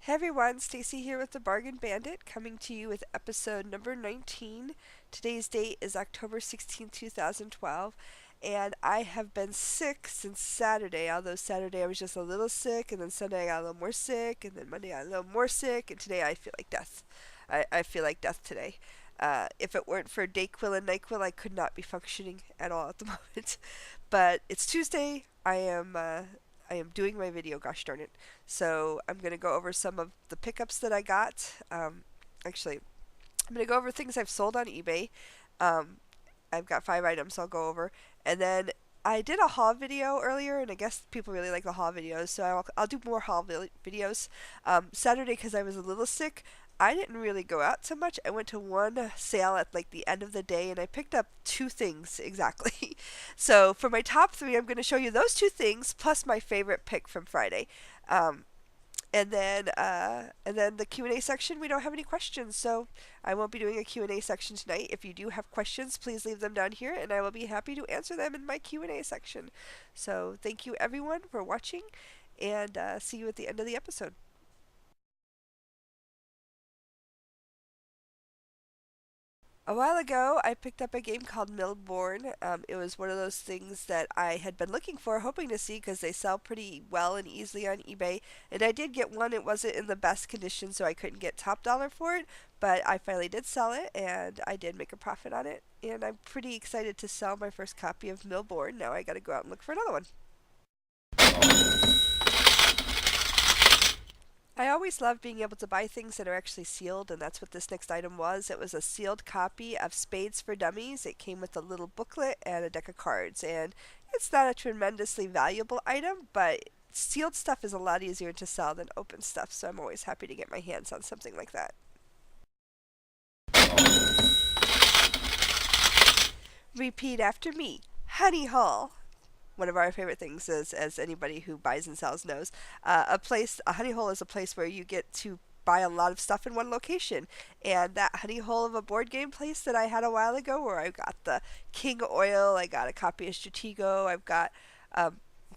Hey everyone, Stacy here with the Bargain Bandit, coming to you with episode number 19. Today's date is October 16th, 2012, and I have been sick since Saturday, although Saturday I was just a little sick, and then Sunday I got a little more sick, and then Monday I got a little more sick, and today I feel like death. I feel like death today. If it weren't for Dayquil and NyQuil, I could not be functioning at all at the moment. But it's Tuesday. I am doing my video, gosh darn it. So I'm going to go over some of the pickups that I got. Actually, I'm going to go over things I've sold on eBay. Um, I've got 5 items I'll go over. And then I did a haul video earlier, and I guess people really like the haul videos, so I'll do more haul videos. Saturday, because I was a little sick, I didn't really go out so much. I went to one sale at like the end of the day, and I picked up 2 things exactly. So for my top 3, I'm going to show you those 2 things plus my favorite pick from Friday. Um, and then the Q&A section, we don't have any questions, so I won't be doing a Q&A section tonight. If you do have questions, please leave them down here, and I will be happy to answer them in my Q&A section. So thank you everyone for watching, and see you at the end of the episode. A while ago, I picked up a game called Milbourne. It was one of those things that I had been looking for, hoping to see because they sell pretty well and easily on eBay. And I did get one. It wasn't in the best condition, so I couldn't get top dollar for it. But I finally did sell it, and I did make a profit on it. And I'm pretty excited to sell my first copy of Milbourne. Now I got to go out and look for another one. I always love being able to buy things that are actually sealed, and that's what this next item was. It was a sealed copy of Spades for Dummies. It came with a little booklet and a deck of cards, and it's not a tremendously valuable item, but sealed stuff is a lot easier to sell than open stuff, so I'm always happy to get my hands on something like that. Repeat after me. Honey Hole. One of our favorite things is, as anybody who buys and sells knows, a honey hole is a place where you get to buy a lot of stuff in one location. And that honey hole of a board game place that I had a while ago, where I got the King Oil, I got a copy of Stratego, I've got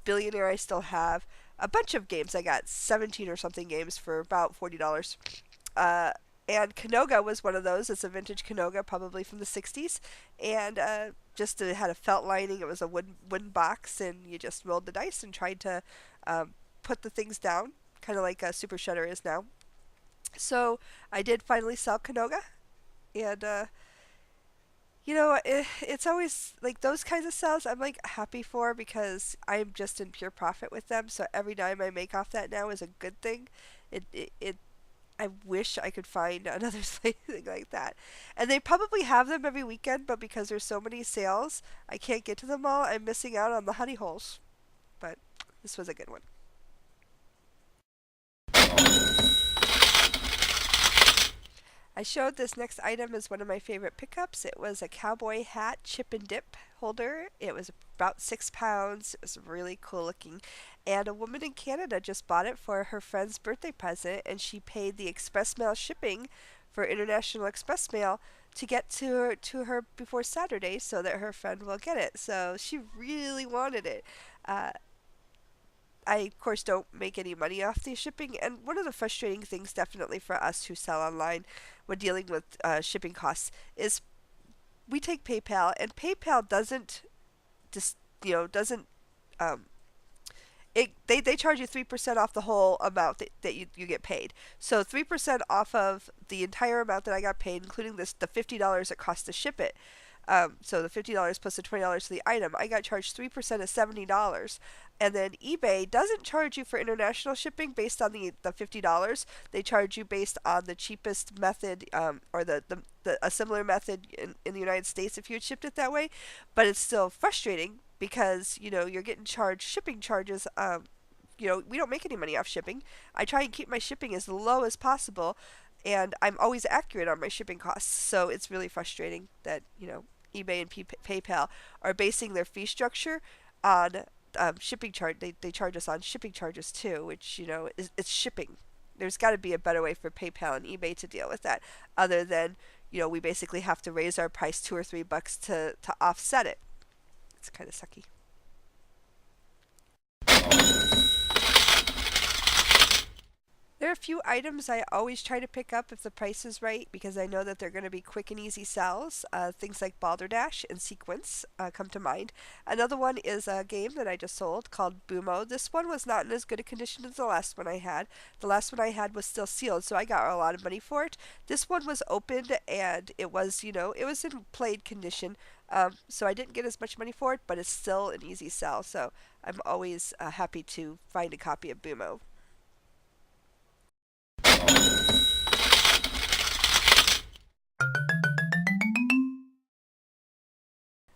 Billionaire I still have, a bunch of games. I got 17 or something games for about $40. Uh, and Canoga was one of those. It's a vintage Canoga, probably from the 60s. And just it had a felt lining. It was a wooden box, and you just rolled the dice and tried to put the things down, kind of like a Super Shredder is now. So I did finally sell Canoga, and it's always like those kinds of sales I'm like happy for because I'm just in pure profit with them. So every dime I make off that now is a good thing. It I wish I could find another thing like that. And they probably have them every weekend, but because there's so many sales, I can't get to them all. I'm missing out on the honey holes. But this was a good one. I showed this next item as one of my favorite pickups. It was a Cowboy Hat chip and dip holder. It was about 6 pounds. It was really cool looking. And a woman in Canada just bought it for her friend's birthday present, and she paid the express mail shipping for international express mail to get to her before Saturday so that her friend will get it. So she really wanted it. Uh, I, of course, don't make any money off the shipping, and one of the frustrating things, definitely for us who sell online when dealing with shipping costs, is we take PayPal, and PayPal doesn't just doesn't they charge you 3% off the whole amount that you get paid. So 3% off of the entire amount that I got paid, including the $50 it costs to ship it. So the $50 plus the $20 for the item, I got charged 3% of $70. And then eBay doesn't charge you for international shipping based on the $50. They charge you based on the cheapest method, or a similar method in the United States if you had shipped it that way. But it's still frustrating because you're getting charged shipping charges. We don't make any money off shipping. I try and keep my shipping as low as possible, and I'm always accurate on my shipping costs. So it's really frustrating that eBay and PayPal are basing their fee structure on shipping charge. They charge us on shipping charges too, which it's shipping. There's got to be a better way for PayPal and eBay to deal with that, other than we basically have to raise our price $2 or $3 to offset it. It's kind of sucky. There are a few items I always try to pick up if the price is right because I know that they're going to be quick and easy sells. Things like Balderdash and Sequence come to mind. Another one is a game that I just sold called Boomo. This one was not in as good a condition as the last one I had. The last one I had was still sealed, so I got a lot of money for it. This one was opened and it was, it was in played condition. So I didn't get as much money for it, but it's still an easy sell. So I'm always happy to find a copy of Boomo.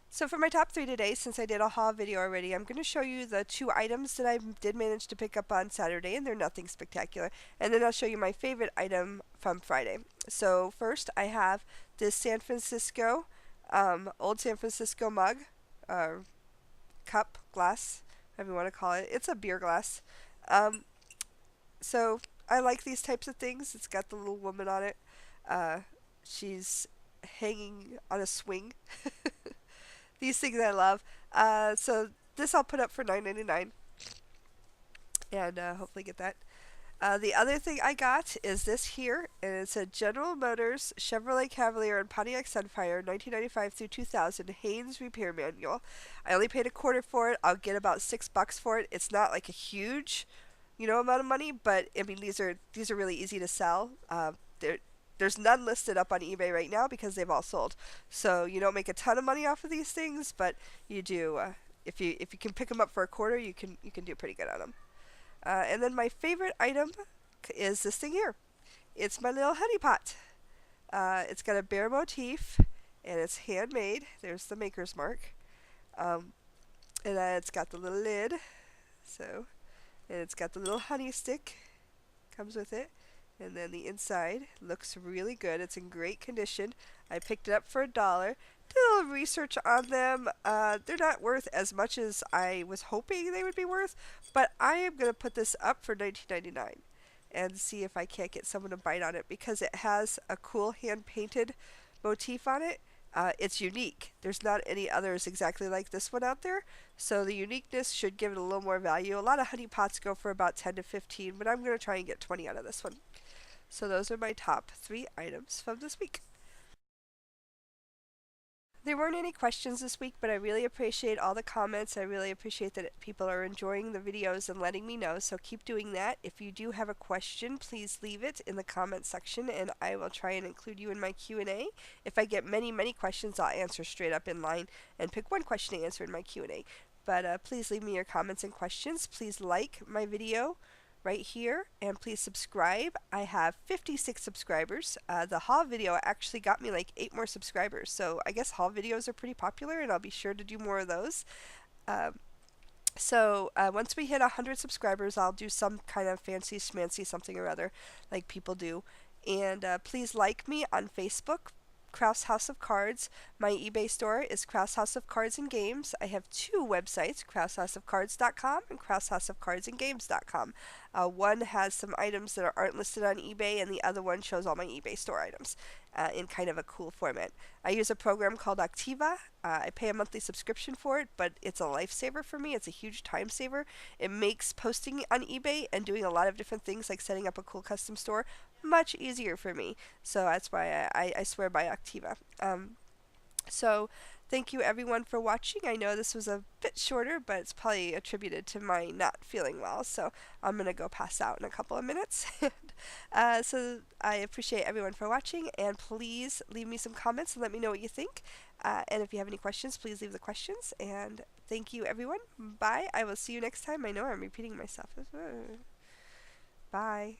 So for my top 3 today, since I did a haul video already, I'm going to show you the 2 items that I did manage to pick up on Saturday, and they're nothing spectacular. And then I'll show you my favorite item from Friday. So first, I have this San Francisco, old San Francisco mug, cup, glass, whatever you want to call it. It's a beer glass. So I like these types of things. It's got the little woman on it. She's hanging on a swing. These things I love. So this I'll put up for $9.99 and hopefully get that. The other thing I got is this here, and it's a General Motors Chevrolet Cavalier and Pontiac Sunfire 1995 through 2000 Haynes repair manual. I only paid a quarter for it. I'll get about $6 for it. It's not like a huge, amount of money, but I mean these are really easy to sell. There's none listed up on eBay right now because they've all sold. So you don't make a ton of money off of these things, but you do. If you can pick them up for a quarter, you can do pretty good on them. And then my favorite item is this thing here. It's my little honey pot. It's got a bear motif, and it's handmade. There's the maker's mark. And it's got the little lid. So, and it's got the little honey stick. Comes with it. And then the inside looks really good. It's in great condition. I picked it up for $1. Did a little research on them. They're not worth as much as I was hoping they would be worth, but I am going to put this up for $19.99 and see if I can't get someone to bite on it because it has a cool hand-painted motif on it. It's unique. There's not any others exactly like this one out there, so the uniqueness should give it a little more value. A lot of honey pots go for about 10 to 15, but I'm going to try and get 20 out of this one. So those are my top 3 items from this week. There weren't any questions this week, but I really appreciate all the comments. I really appreciate that people are enjoying the videos and letting me know, so keep doing that. If you do have a question, please leave it in the comment section, and I will try and include you in my Q&A. If I get many, many questions, I'll answer straight up in line and pick one question to answer in my Q&A. But please leave me your comments and questions. Please like my video right here, and please subscribe. I have 56 subscribers. The haul video actually got me like 8 more subscribers, so I guess haul videos are pretty popular, and I'll be sure to do more of those. So once we hit 100 subscribers, I'll do some kind of fancy schmancy something or other like people do. And please like me on Facebook, Kraus House of Cards. My eBay store is Kraus House of Cards and Games. I have 2 websites, KrausHouseOfCards.com and KrausHouseOfCardsandGames.com. One has some items that aren't listed on eBay, and the other one shows all my eBay store items in kind of a cool format. I use a program called Activa. I pay a monthly subscription for it, but it's a lifesaver for me. It's a huge time saver. It makes posting on eBay and doing a lot of different things like setting up a cool custom store much easier for me. So that's why I swear by Activa. So thank you everyone for watching. I know this was a bit shorter, but it's probably attributed to my not feeling well, so I'm going to go pass out in a couple of minutes. So I appreciate everyone for watching, and please leave me some comments and let me know what you think. And if you have any questions, please leave the questions, and thank you everyone. Bye. I will see you next time. I know I'm repeating myself. Bye.